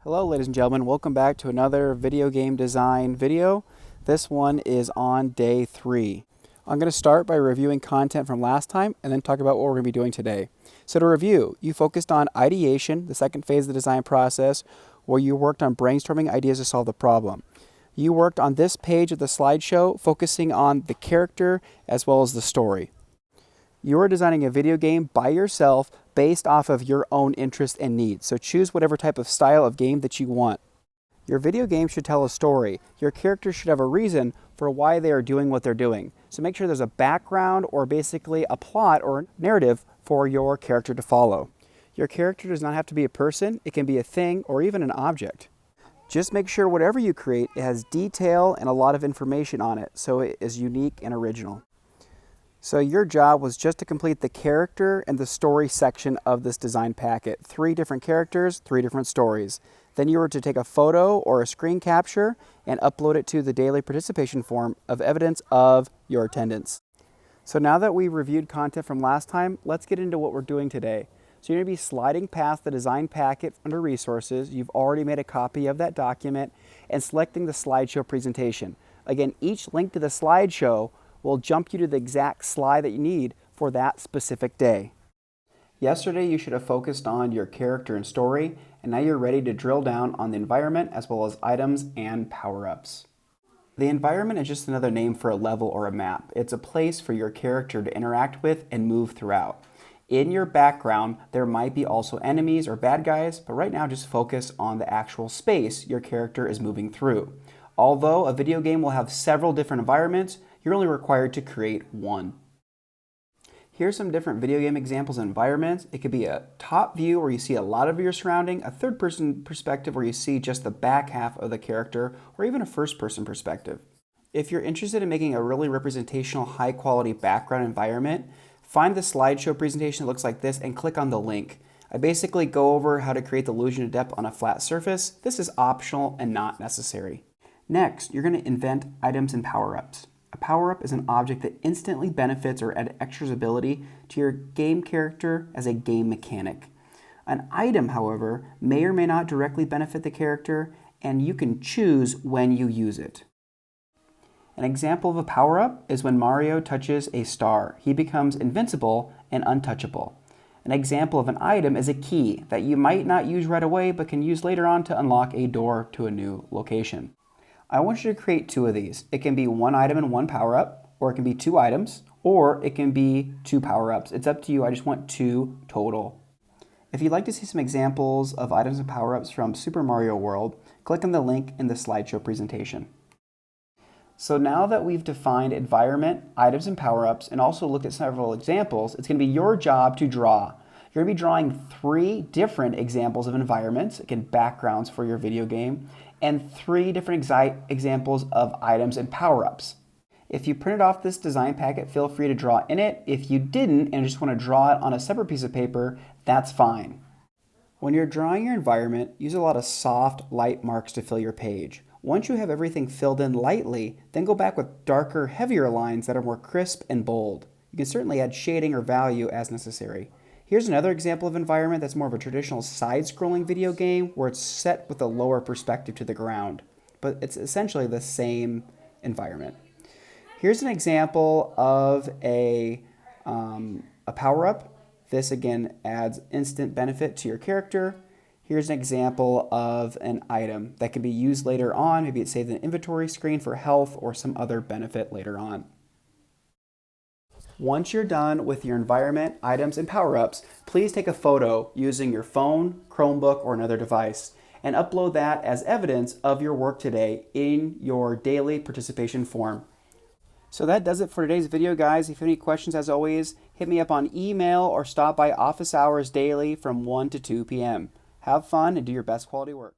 Hello ladies and gentlemen, welcome back to another video game design video. This one is on day 3. I'm going to start by reviewing content from last time and then talk about what we're going to be doing today. So to review, you focused on ideation, the second phase of the design process, where you worked on brainstorming ideas to solve the problem. You worked on this page of the slideshow, focusing on the character as well as the story. You are designing a video game by yourself based off of your own interests and needs. So choose whatever type of style of game that you want. Your video game should tell a story. Your characters should have a reason for why they are doing what they're doing. So make sure there's a background or basically a plot or narrative for your character to follow. Your character does not have to be a person. It can be a thing or even an object. Just make sure whatever you create, it has detail and a lot of information on it, so it is unique and original. So your job was just to complete the character and the story section of this design packet. 3 different characters, 3 different stories. Then you were to take a photo or a screen capture and upload it to the daily participation form of evidence of your attendance. So now that we reviewed content from last time, let's get into what we're doing today. So you're going to be sliding past the design packet under resources. You've already made a copy of that document and selecting the slideshow presentation. Again, each link to the slideshow will jump you to the exact slide that you need for that specific day. Yesterday you should have focused on your character and story, and now you're ready to drill down on the environment as well as items and power-ups. The environment is just another name for a level or a map. It's a place for your character to interact with and move throughout. In your background, there might be also enemies or bad guys, but right now just focus on the actual space your character is moving through. Although a video game will have several different environments, you're only required to create one. Here's some different video game examples of environments. It could be a top view where you see a lot of your surrounding, a third-person perspective where you see just the back half of the character, or even a first-person perspective. If you're interested in making a really representational, high-quality background environment, find the slideshow presentation that looks like this and click on the link. I basically go over how to create the illusion of depth on a flat surface. This is optional and not necessary. Next, you're going to invent items and power-ups. A power-up is an object that instantly benefits or adds extra ability to your game character as a game mechanic. An item, however, may or may not directly benefit the character, and you can choose when you use it. An example of a power-up is when Mario touches a star. He becomes invincible and untouchable. An example of an item is a key that you might not use right away but can use later on to unlock a door to a new location. I want you to create 2 of these. It can be 1 item and 1 power-up, or it can be 2 items, or it can be 2 power-ups. It's up to you. I just want 2 total. If you'd like to see some examples of items and power-ups from Super Mario World, click on the link in the slideshow presentation. So now that we've defined environment, items, and power-ups, and also looked at several examples, it's going to be your job to draw. You're going to be drawing 3 different examples of environments, again, backgrounds for your video game, and 3 different examples of items and power-ups. If you printed off this design packet, feel free to draw in it. If you didn't and just want to draw it on a separate piece of paper, that's fine. When you're drawing your environment, use a lot of soft, light marks to fill your page. Once you have everything filled in lightly, then go back with darker, heavier lines that are more crisp and bold. You can certainly add shading or value as necessary. Here's another example of environment that's more of a traditional side-scrolling video game where it's set with a lower perspective to the ground, but it's essentially the same environment. Here's an example of a power-up. This again adds instant benefit to your character. Here's an example of an item that can be used later on. Maybe it's saved in an inventory screen for health or some other benefit later on. Once you're done with your environment, items, and power-ups, please take a photo using your phone, Chromebook, or another device and upload that as evidence of your work today in your daily participation form. So that does it for today's video, guys. If you have any questions, as always, hit me up on email or stop by office hours daily from 1 to 2 p.m. Have fun and do your best quality work.